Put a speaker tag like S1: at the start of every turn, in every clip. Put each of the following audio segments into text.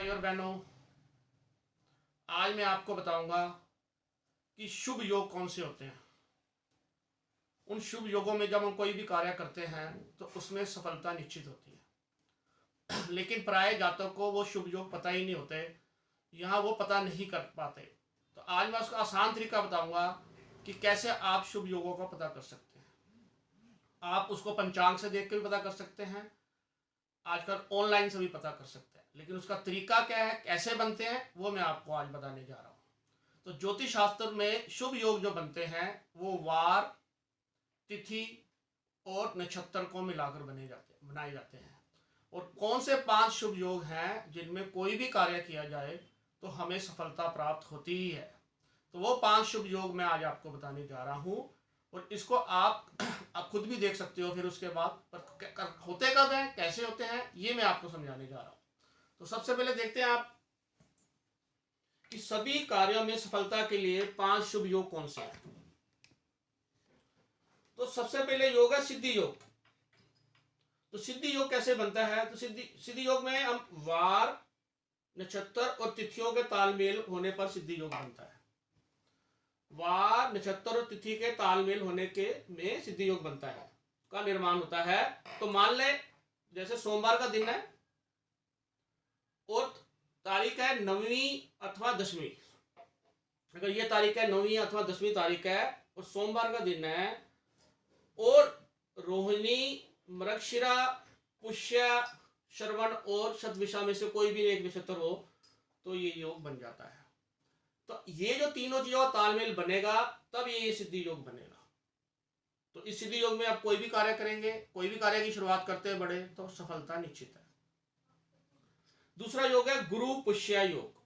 S1: भाई और बहनों, आज मैं आपको बताऊंगा कि शुभ योग कौन से होते हैं। उन शुभ योगों में जब हम कोई भी कार्य करते हैं तो उसमें सफलता निश्चित होती है। लेकिन प्राय जातकों को वो शुभ योग पता ही नहीं होते, यहाँ वो पता नहीं कर पाते। तो आज मैं उसका आसान तरीका बताऊंगा कि कैसे आप शुभ योगों का पता कर सकते हैं। आप उसको पंचांग से देख कर भी पता कर सकते हैं, आजकल ऑनलाइन से भी पता कर सकते हैं, लेकिन उसका तरीका क्या है, कैसे बनते हैं, वो मैं आपको आज बताने जा रहा हूँ। तो ज्योतिष शास्त्र में शुभ योग जो बनते हैं वो वार, तिथि और नक्षत्र को मिलाकर बनाए जाते हैं। और कौन से 5 शुभ योग हैं जिनमें कोई भी कार्य किया जाए तो हमें सफलता प्राप्त होती ही है। तो वो 5 शुभ योग मैं आज आपको बताने जा रहा हूँ, और इसको आप खुद भी देख सकते हो। फिर उसके बाद पर होते कब हैं, कैसे होते हैं, ये मैं आपको समझाने जा रहा हूँ। तो सबसे पहले देखते हैं आप कि सभी कार्यों में सफलता के लिए 5 शुभ योग कौन से हैं। तो सबसे पहले योग है सिद्धि योग। तो सिद्धि योग कैसे बनता है? तो सिद्धि योग में हम वार, नक्षत्र और तिथियों के तालमेल होने पर सिद्धि योग बनता है। वार, नक्षत्र और तिथि के तालमेल होने के में सिद्धि योग बनता है, का निर्माण होता है। तो मान ले जैसे सोमवार का दिन है और तारीख है 9वीं अथवा 10वीं। अगर ये तारीख है 9वीं अथवा 10वीं तारीख है और सोमवार का दिन है और रोहिणी, मृगशिरा, पुष्य, श्रवण और शतभिषा में से कोई भी एक नक्षत्र हो तो ये योग बन जाता है। तो ये जो तीनों चीजों का तालमेल बनेगा तब ये सिद्धि योग बनेगा। तो इस सिद्धि योग में आप कोई भी कार्य करेंगे, कोई भी कार्य की शुरुआत करते हैं बड़े, तो सफलता निश्चित है। दूसरा योग है गुरु पुष्य योग।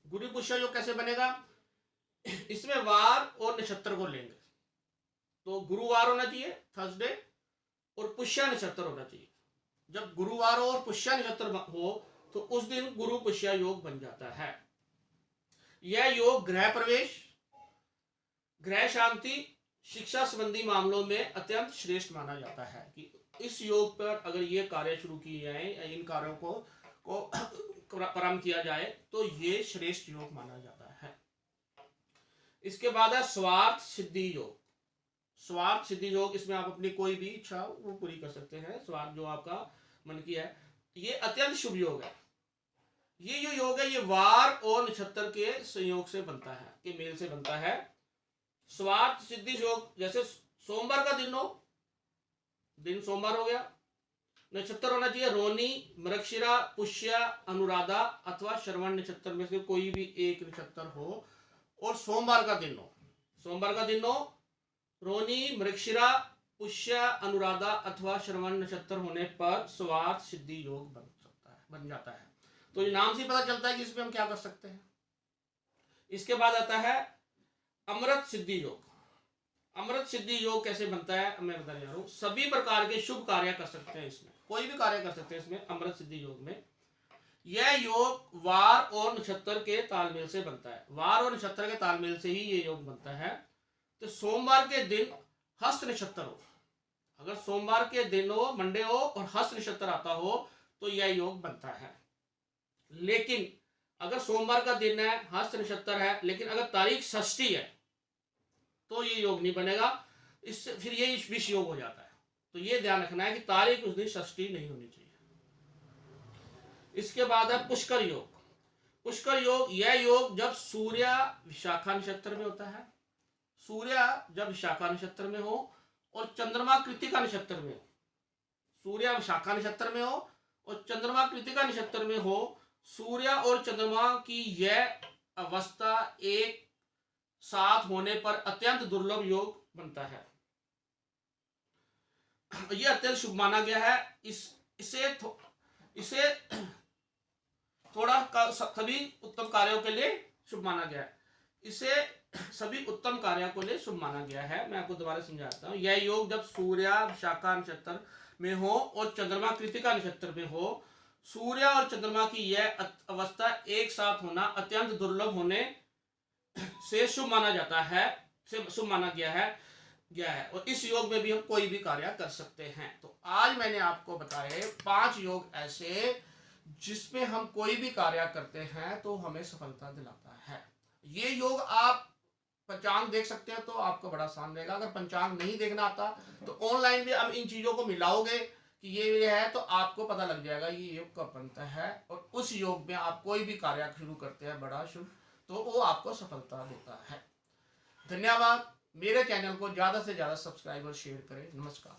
S1: गुरु पुष्य योग कैसे बनेगा? इसमें वार और नक्षत्र को लेंगे। तो गुरुवार होना चाहिए, थर्सडे, और पुष्य नक्षत्र होना चाहिए। जब गुरुवार और पुष्य नक्षत्र हो तो उस दिन गुरु पुष्य योग बन जाता है। यह योग गृह प्रवेश, गृह शांति, शिक्षा संबंधी मामलों में अत्यंत श्रेष्ठ माना जाता है कि इस योग पर अगर ये कार्य शुरू किए जाए, इन कार्यों को प्रारंभ किया जाए तो ये श्रेष्ठ योग माना जाता है। इसके बाद है स्वार्थ सिद्धि योग। स्वार्थ सिद्धि योग, इसमें आप अपनी कोई भी इच्छा वो पूरी कर सकते हैं। स्वार्थ जो आपका मन की है, ये अत्यंत शुभ योग है। ये जो योग है ये वार और नक्षत्र के संयोग से बनता है, के मेल से बनता है। स्वार्थ सिद्धि योग जैसे सोमवार का दिन हो, दिन सोमवार हो गया, नक्षत्र होना चाहिए रोहिणी, मृगशिरा, पुष्य, अनुराधा अथवा श्रवण नक्षत्र में से कोई भी एक नक्षत्र हो और सोमवार का दिन हो। सोमवार का दिन हो, रोहिणी, मृगशिरा, पुष्य, अनुराधा अथवा श्रवण नक्षत्र होने पर स्वार्थ सिद्धि योग बन जाता है। तो ये नाम से पता चलता है कि इसमें हम क्या कर सकते हैं। इसके बाद आता है अमृत सिद्धि योग। अमृत सिद्धि योग कैसे बनता है मैं बताने जा रहा हूँ। सभी प्रकार के शुभ कार्य कर सकते हैं इसमें, कोई भी कार्य कर सकते हैं इसमें अमृत सिद्धि योग में। यह योग वार और नक्षत्र के तालमेल से बनता है। वार और नक्षत्र के तालमेल से ही ये योग बनता है। तो सोमवार के दिन हस्त नक्षत्र हो, अगर सोमवार के दिन हो, मंडे हो और हस्त नक्षत्र आता हो तो यह योग बनता है। लेकिन अगर सोमवार का दिन है, हस्त नक्षत्र है, लेकिन अगर तारीख षष्ठी है तो ये योग नहीं बनेगा, इससे फिर ये विष योग हो जाता है। तो ये ध्यान रखना है कि तारीख उस दिन षष्ठी नहीं होनी चाहिए। इसके बाद है पुष्कर योग। पुष्कर योग, यह योग जब सूर्य विशाखा नक्षत्र में होता है, सूर्य जब विशाखा नक्षत्र में हो और चंद्रमा कृतिका नक्षत्र में हो, सूर्य विशाखा नक्षत्र में हो और चंद्रमा कृतिका नक्षत्र में हो, सूर्य और चंद्रमा की यह अवस्था एक साथ होने पर अत्यंत दुर्लभ योग बनता है। यह अत्यंत शुभ माना गया है। इसे थोड़ा सभी उत्तम कार्यों के लिए शुभ माना गया है। इसे सभी उत्तम कार्यों के लिए शुभ माना गया है। मैं आपको दोबारा समझाता हूँ। यह योग जब सूर्य विशाखा नक्षत्र में हो और चंद्रमा कृतिका नक्षत्र में हो, सूर्य और चंद्रमा की यह अवस्था एक साथ होना अत्यंत दुर्लभ होने से शुभ माना जाता है, से शुभ माना गया है और इस योग में भी हम कोई भी कार्य कर सकते हैं। तो आज मैंने आपको बताए 5 योग ऐसे जिसमें हम कोई भी कार्य करते हैं तो हमें सफलता दिलाता है। ये योग आप पंचांग देख सकते हैं तो आपको बड़ा आसान रहेगा। अगर पंचांग नहीं देखना आता तो ऑनलाइन भी हम इन चीज़ों को मिलाओगे कि ये है तो आपको पता लग जाएगा ये योग कब बनता है, और उस योग में आप कोई भी कार्य शुरू करते हैं बड़ा शुभ, तो वो आपको सफलता देता है। धन्यवाद। मेरे चैनल को ज़्यादा से ज़्यादा सब्सक्राइब और शेयर करें। नमस्कार।